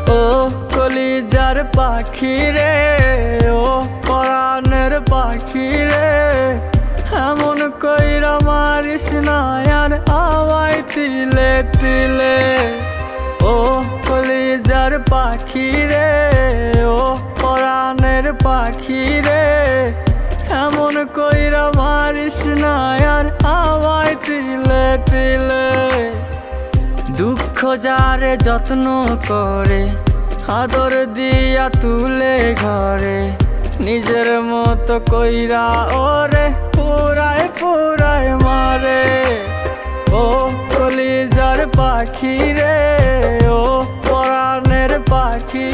ও কলিজার পাখি রে, ও পরাণের পাখি রে, এমন কইরা মারিস না আর আমায় তিলে তিলে। ও কলিজার পাখি রে, ও পরাণের পাখি রে, এমন কইরা মারিস না আর আমায় তিলে তিলে। দুঃখ যারে যত্ন করে, আদর দিয়া তুলে ঘরে, নিজের মতো কইরা ওরে পুরায় পুরায় মারে। ও কলিজার পাখি রে, ও পরাণের পাখি